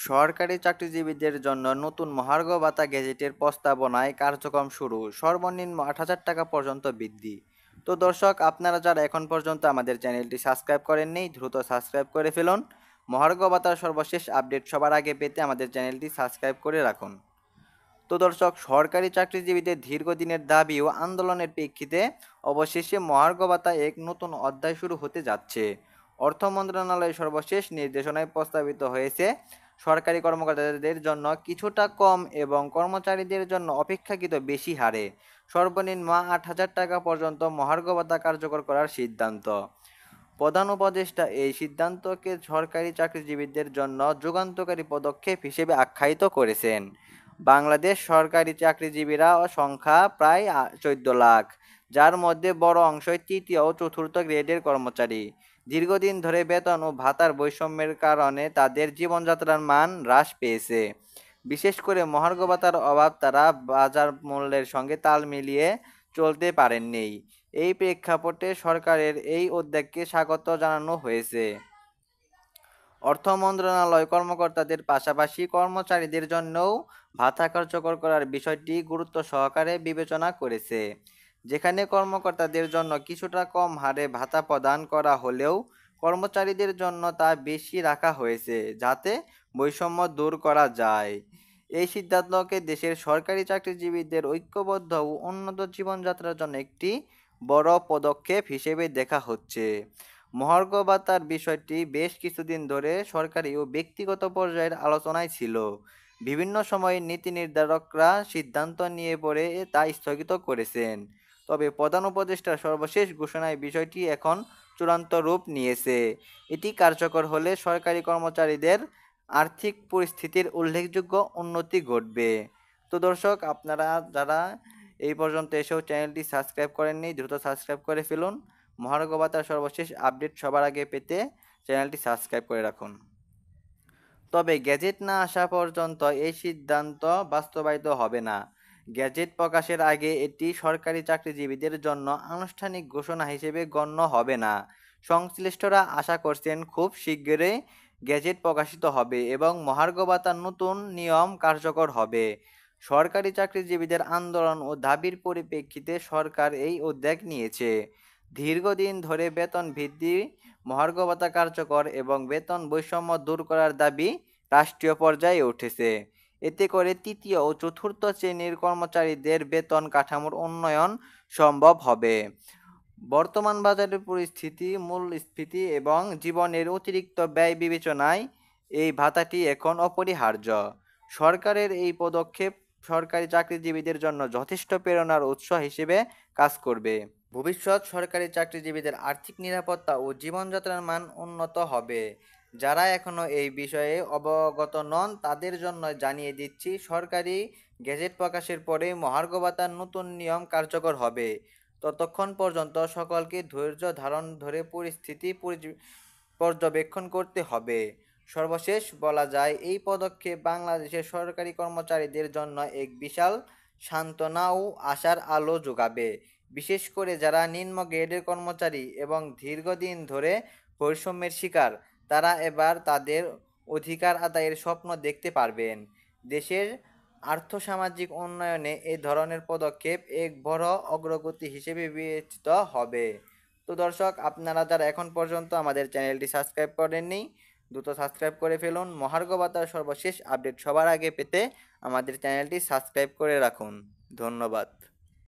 সরকারি চাকরিজীবীদের জন্য নতুন মহার্ঘ ভাতা গেজেটের প্রস্তাবনায় কার্যক্রম শুরু, সর্বনিম্ন ৮,০০০ টাকা পর্যন্ত বৃদ্ধি। তো দর্শক, আপনারা যারা এখন পর্যন্ত আমাদের চ্যানেলটি সাবস্ক্রাইব করেননি, দ্রুত সাবস্ক্রাইব করে ফেলুন। মহার্ঘ ভাতার সর্বশেষ আপডেট সবার আগে পেতে আমাদের চ্যানেলটি সাবস্ক্রাইব করে রাখুন। তো দর্শক, সরকারি চাকরিজীবীদের দীর্ঘদিনের দাবি ও আন্দোলনের প্রেক্ষিতে অবশেষে মহার্ঘ ভাতা এক নতুন অধ্যায় শুরু হতে যাচ্ছে। অর্থ মন্ত্রণালয়ের সর্বশেষ নির্দেশনায় প্রস্তাবিত হয়েছে সরকারি কর্মকর্তাদের জন্য কিছুটা কম এবং কর্মচারীদের জন্য অপেক্ষাকৃত বেশি হারে সর্বনিম্ন ৮,০০০ টাকা পর্যন্ত মহার্ঘ ভাতা কার্যকর করার সিদ্ধান্ত। প্রধান উপদেষ্টা এই সিদ্ধান্তকে সরকারি চাকরিজীবীদের জন্য যুগান্তকারী পদক্ষেপ হিসেবে আখ্যায়িত করেছেন। বাংলাদেশ সরকারি চাকরিজীবীরা সংখ্যা প্রায় ১৪ লাখ, যার মধ্যে বড় অংশই তৃতীয় ও চতুর্থ গ্রেডের কর্মচারী। দীর্ঘদিন ধরে বেতন ও ভাতার বৈষম্যের কারণে তাদের জীবনযাত্রার মান হ্রাস পেয়েছে। বিশেষ করে মহার্ঘ ভাতার অভাব তারা বাজার মূল্যের সঙ্গে তাল মিলিয়ে চলতে পারেননি। এই প্রেক্ষাপটে সরকারের এই উদ্যোগকে স্বাগত জানানো হয়েছে। অর্থ মন্ত্রণালয় কর্মকর্তাদের পাশাপাশি কর্মচারীদের জন্যও ভাতা কার্যকর করার বিষয়টি গুরুত্ব সহকারে বিবেচনা করেছে। যেখানে কর্মকর্তাদের জন্য কিছুটা কম হারে ভাতা প্রদান করা হলেও কর্মচারীদের জন্য তা বেশি রাখা হয়েছে, যাতে বৈষম্য দূর করা যায়। এই সিদ্ধান্তকে দেশের সরকারি চাকরিজীবীদের ঐক্যবদ্ধ ও উন্নত জীবনযাত্রার জন্য একটি বড় পদক্ষেপ হিসেবে দেখা হচ্ছে। মহার্ঘ ভাতার বিষয়টি বেশ কিছুদিন ধরে সরকারি ও ব্যক্তিগত পর্যায়ের আলোচনায় ছিল। বিভিন্ন সময়ে নীতি নির্ধারকরা সিদ্ধান্ত নিয়ে পরে তা স্থগিত করেছেন। তবে প্রধান উপদেষ্টার সর্বশেষ ঘোষণায় বিষয়টি এখন চূড়ান্ত রূপ নিয়েছে। এটি কার্যকর হলে সরকারি কর্মচারীদের আর্থিক পরিস্থিতির উল্লেখযোগ্য উন্নতি ঘটবে। তো দর্শক, আপনারা যারা এই পর্যন্ত এসেও চ্যানেলটি সাবস্ক্রাইব করেননি, দ্রুত সাবস্ক্রাইব করে ফেলুন। মহার্ঘ ভাতার সর্বশেষ আপডেট সবার আগে পেতে চ্যানেলটি সাবস্ক্রাইব করে রাখুন। তবে গ্যাজেট না আসা পর্যন্ত এই সিদ্ধান্ত বাস্তবায়িত হবে না। গ্যাজেট প্রকাশের আগে এটি সরকারি চাকরিজীবীদের জন্য আনুষ্ঠানিক ঘোষণা হিসেবে গণ্য হবে না। সংশ্লিষ্টরা আশা করছেন খুব শীঘ্রই গ্যাজেট প্রকাশিত হবে এবং মহার্ঘ ভাতার নতুন নিয়ম কার্যকর হবে। সরকারি চাকরিজীবীদের আন্দোলন ও দাবির পরিপ্রেক্ষিতে সরকার এই উদ্যোগ নিয়েছে। দীর্ঘদিন ধরে বেতন বৃদ্ধি, মহার্ঘ ভাতা কার্যকর এবং বেতন বৈষম্য দূর করার দাবি রাষ্ট্রীয় পর্যায়ে উঠেছে। এতে করে তৃতীয় ও চতুর্থ শ্রেণীর কর্মচারীদের বেতন কাঠামোর উন্নয়ন সম্ভব হবে। বর্তমান বাজারের পরিস্থিতি, মূল্যস্ফীতি এবং জীবনের অতিরিক্ত ব্যয় বিবেচনায় এই ভাতাটি এখন অপরিহার্য। সরকারের এই পদক্ষেপ সরকারি চাকরিজীবীদের জন্য যথেষ্ট প্রেরণার উৎস হিসেবে কাজ করবে। ভবিষ্যৎ সরকারি চাকরিজীবীদের আর্থিক নিরাপত্তা ও জীবনযাত্রার মান উন্নত হবে। যারা এখনো এই বিষয়ে অবগত নন, তাদের জন্য জানিয়ে দিচ্ছি, সরকারি গেজেট প্রকাশের পরে মহার্ঘ ভাতার নতুন নিয়ম কার্যকর হবে। ততক্ষণ পর্যন্ত সকলকে ধৈর্য ধারণ ধরে পরিস্থিতি পর্যবেক্ষণ করতে হবে। সর্বশেষ বলা যায়, এই পদক্ষেপ বাংলাদেশের সরকারি কর্মচারীদের জন্য এক বিশাল সান্ত্বনা ও আশার আলো যোগাবে। বিশেষ করে যারা নিম্ন গ্রেডের কর্মচারী এবং দীর্ঘদিন ধরে বৈষম্যের শিকার, তারা এবার তাদের অধিকার আদায়ের স্বপ্ন দেখতে পারবেন। দেশের আর্থসামাজিক উন্নয়নে এই ধরনের পদক্ষেপ এক বড় অগ্রগতি হিসেবে বিবেচিত হবে। তো দর্শক, আপনারা যারা এখন পর্যন্ত আমাদের চ্যানেলটি সাবস্ক্রাইব করেননি, দ্রুত সাবস্ক্রাইব করে ফেলুন। মহার্ঘ ভাতার সর্বশেষ আপডেট সবার আগে পেতে আমাদের চ্যানেলটি সাবস্ক্রাইব করে রাখুন। ধন্যবাদ।